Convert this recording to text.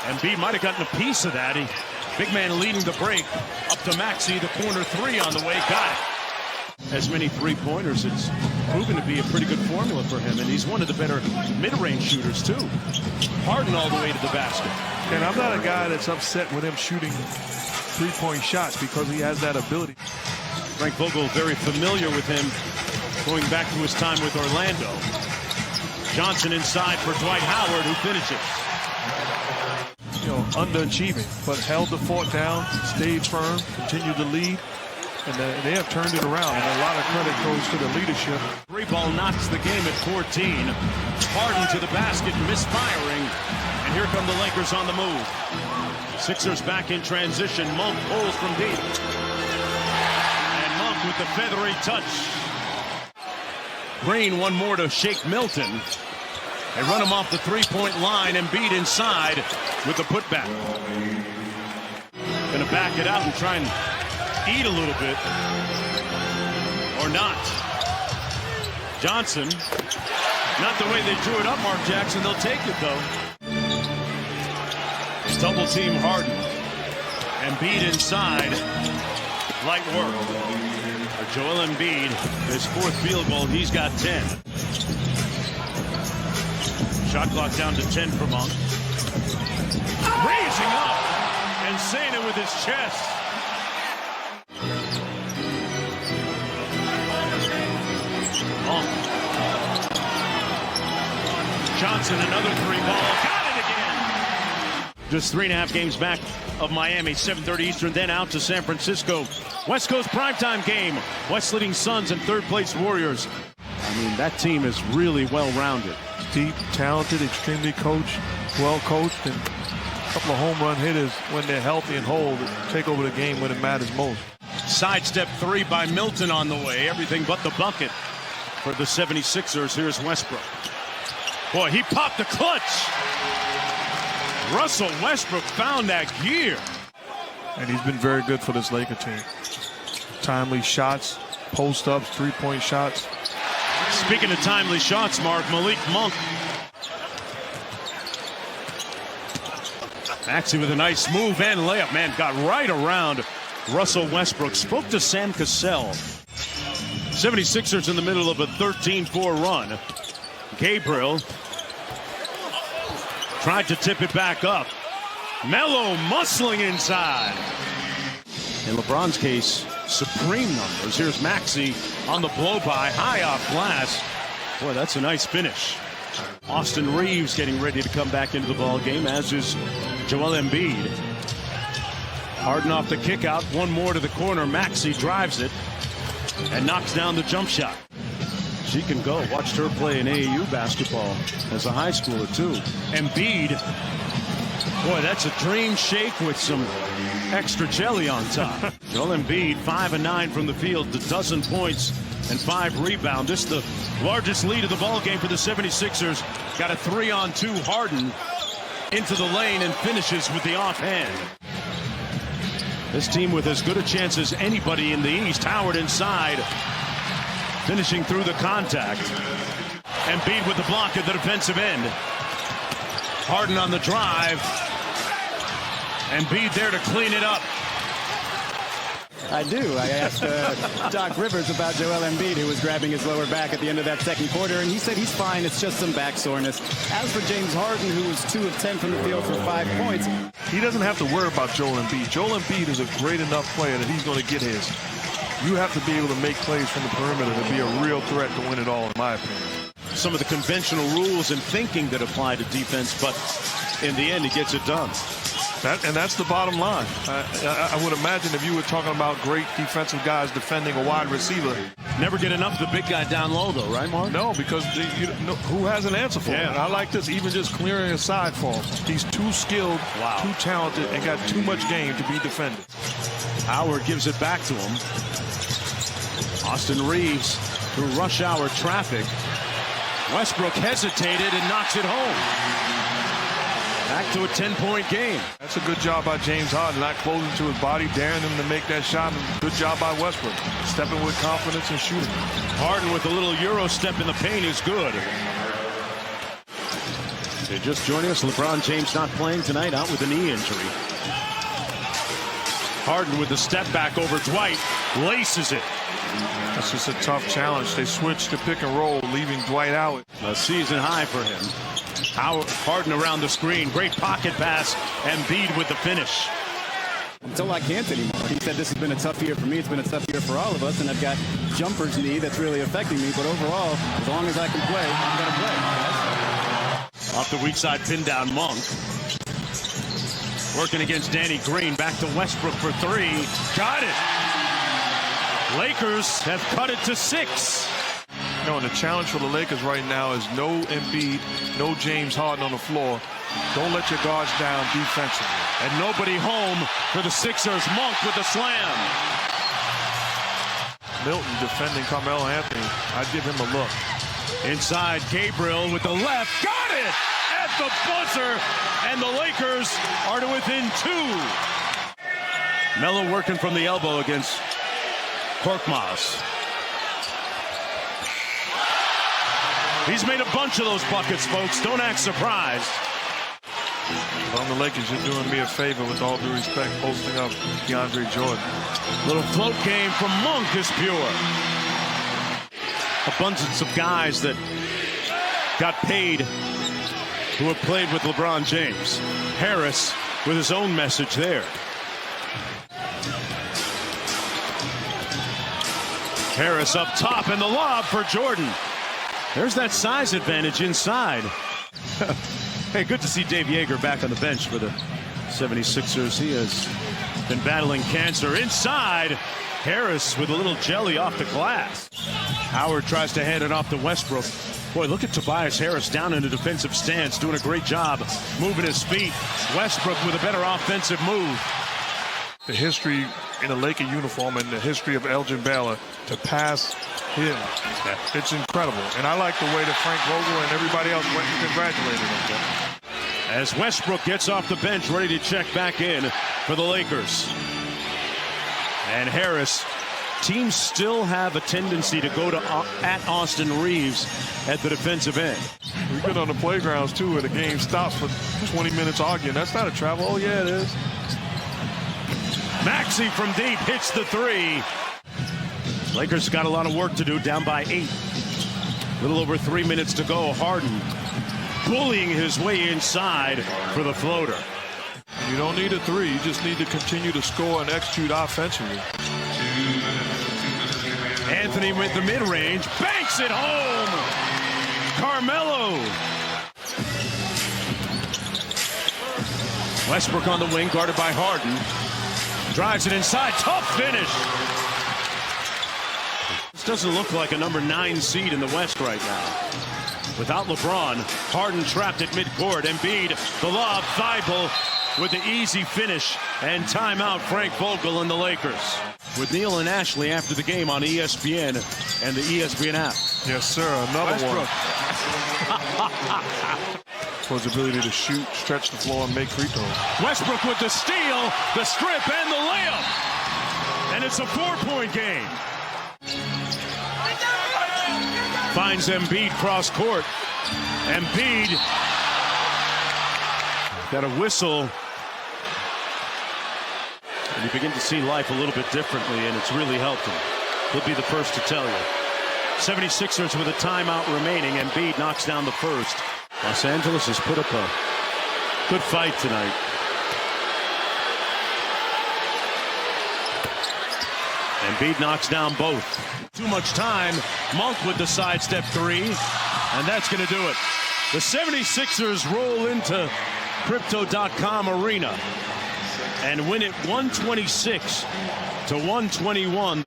Embiid might have gotten a piece of that. Big man leading the break. Up to Maxey, the corner three on the way. Got it. As many three-pointers, it's proven to be a pretty good formula for him, and he's one of the better mid-range shooters, too. Harden all the way to the basket. And I'm not a guy that's upset with him shooting three-point shots because he has that ability. Frank Vogel very familiar with him going back to his time with Orlando. Johnson inside for Dwight Howard, who finishes. You know, underachieving, but held the fort down, stayed firm, continued to lead. And they have turned it around, and a lot of credit goes to the leadership. Three ball knocks the game at 14. Harden to the basket, misfiring. And here come the Lakers on the move. Sixers back in transition. Monk pulls from deep. And Monk with the feathery touch. Green one more to shake Milton. They run him off the three-point line. Embiid inside with the putback. Gonna back it out and try and eat a little bit, or not. Johnson, not the way they drew it up, Mark Jackson. They'll take it, though. It's double team Harden. Embiid inside. Light work. For Joel Embiid, his fourth field goal, he's got 10. Shot clock down to 10 for Monk. Raising up and saying it with his chest. Johnson, another three ball. Got it again. Just 3.5 games back of Miami. 7:30 Eastern, then out to San Francisco. West Coast primetime game. West leading Suns and third place Warriors. I mean, that team is really well-rounded. Deep, talented, extremely coached, well-coached, and a couple of home run hitters when they're healthy and whole that take over the game when it matters most. Sidestep three by Milton on the way. Everything but the bucket for the 76ers. Here's Westbrook. Boy, he popped the clutch. Russell Westbrook found that gear. And he's been very good for this Laker team. Timely shots, post-ups, three-point shots. Speaking of timely shots, Mark, Malik Monk. Maxey with a nice move and layup. Man, got right around Russell Westbrook. Spoke to Sam Cassell. 76ers in the middle of a 13-4 run. Gabriel tried to tip it back up. Melo muscling inside. In LeBron's case, supreme numbers. Here's Maxey on the blow-by, high off glass. Boy, that's a nice finish. Austin Reeves getting ready to come back into the ball game, as is Joel Embiid. Harden off the kick out, one more to the corner. Maxey drives it and knocks down the jump shot. She can go. Watched her play in AAU basketball as a high schooler, too. Embiid. Boy, that's a dream shake with some extra jelly on top. Joel Embiid, 5 of 9 from the field, a dozen points and 5 rebounds. This is the largest lead of the ball game for the 76ers. Got a 3-on-2 Harden into the lane and finishes with the offhand. This team with as good a chance as anybody in the East. Howard inside, finishing through the contact. Embiid with the block at the defensive end. Harden on the drive. Embiid there to clean it up. I do. I asked Doc Rivers about Joel Embiid, who was grabbing his lower back at the end of that second quarter, and he said he's fine. It's just some back soreness. As for James Harden, who was 2 of 10 from the field for 5 points. He doesn't have to worry about Joel Embiid. Joel Embiid is a great enough player that he's going to get his. You have to be able to make plays from the perimeter to be a real threat to win it all, in my opinion. Some of the conventional rules and thinking that apply to defense, but in the end, he gets it done. And that's the bottom line. I would imagine if you were talking about great defensive guys defending a wide receiver. Never get enough of the big guy down low, though, right, Mark? No, because who has an answer for him? I like this, even just clearing a side for him. He's too skilled, too talented, and got too much game to be defended. Howard gives it back to him. Austin Reeves through rush hour traffic. Westbrook hesitated and knocks it home. Back to a 10-point game. That's a good job by James Harden, not closing to his body, daring him to make that shot. Good job by Westbrook, stepping with confidence and shooting. Harden with a little Euro step in the paint is good. So just joining us, LeBron James not playing tonight, out with a knee injury. Harden with the step back over Dwight, laces it. That's just a tough challenge. They switched to pick and roll, leaving Dwight out. A season high for him. Harden around the screen, great pocket pass, Embiid with the finish. Until I can't anymore. He said this has been a tough year for me. It's been a tough year for all of us, and I've got jumper's knee that's really affecting me. But overall, as long as I can play, I'm going to play. Off the weak side pin down Monk. Working against Danny Green. Back to Westbrook for three. Got it. Lakers have cut it to 6. No, and the challenge for the Lakers right now is no Embiid, no James Harden on the floor. Don't let your guards down defensively. And nobody home for the Sixers. Monk with the slam. Milton defending Carmelo Anthony. I'd give him a look. Inside, Gabriel with the left. Got it at the buzzer. And the Lakers are to within 2. Melo working from the elbow against Korkmaz. He's made a bunch of those buckets, folks. Don't act surprised. On the Lakers, you're doing me a favor, with all due respect, posting up DeAndre Jordan. Little float game from Monk is pure. Abundance of guys that got paid who have played with LeBron James. Harris with his own message there. Harris up top, and the lob for Jordan. There's that size advantage inside. Hey, good to see Dave Yeager back on the bench for the 76ers. He has been battling cancer. Inside, Harris with a little jelly off the glass. Howard tries to hand it off to Westbrook. Boy, look at Tobias Harris down in a defensive stance, doing a great job moving his feet. Westbrook with a better offensive move. The history in a Laker uniform and the history of Elgin Baylor to pass him, it's incredible. And I like the way that Frank Vogel and everybody else went and congratulated him. As Westbrook gets off the bench, ready to check back in for the Lakers. And Harris, teams still have a tendency to go to at Austin Reeves at the defensive end. We've been on the playgrounds too where the game stops for 20 minutes arguing. That's not a travel. Oh yeah, it is. Maxey from deep hits the 3. Lakers got a lot of work to do, down by 8. A little over 3 minutes to go. Harden bullying his way inside for the floater. You don't need a 3. You just need to continue to score and execute offensively. Anthony with the mid-range, banks it home. Carmelo. Westbrook on the wing, guarded by Harden. Drives it inside, tough finish. This doesn't look like a number 9 seed in the West right now. Without LeBron, Harden trapped at midcourt. Embiid, the lob, Thibault with the easy finish, and timeout Frank Vogel and the Lakers. With Neil and Ashley after the game on ESPN and the ESPN app. Yes, sir. Another Westbrook. one. For his ability to shoot, stretch the floor, and make free throws. Westbrook with the steal, the strip, and the layup. And it's a 4-point game. Finds Embiid cross court. Embiid got a whistle. And you begin to see life a little bit differently, and it's really helped him. He'll be the first to tell you. 76ers with a timeout remaining. Embiid knocks down the first. Los Angeles has put up a good fight tonight. Embiid knocks down both. Too much time. Monk with the sidestep 3. And that's going to do it. The 76ers roll into Crypto.com Arena and win it 126-121.